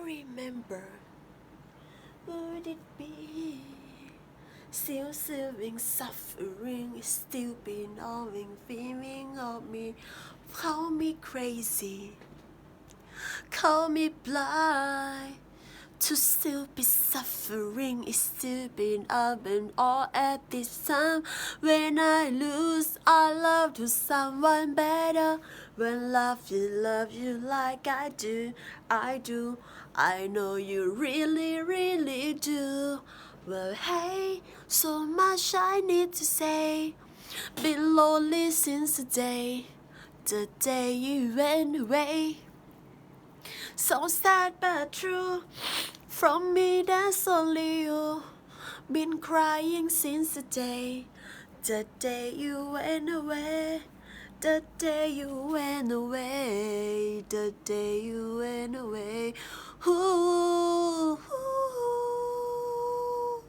remember, would it be still serving suffering, still be knowing, feeling of me, call me crazy, call me blind, to still be suffering, is still being up and all at this time. When I lose our love to someone better, when love you like I do, I know you really do. Well, hey, so much I need to say. Been lonely since the day you went away. So sad but true. From me, that's only you. Been crying since the day you went away. The day you went away. The day you went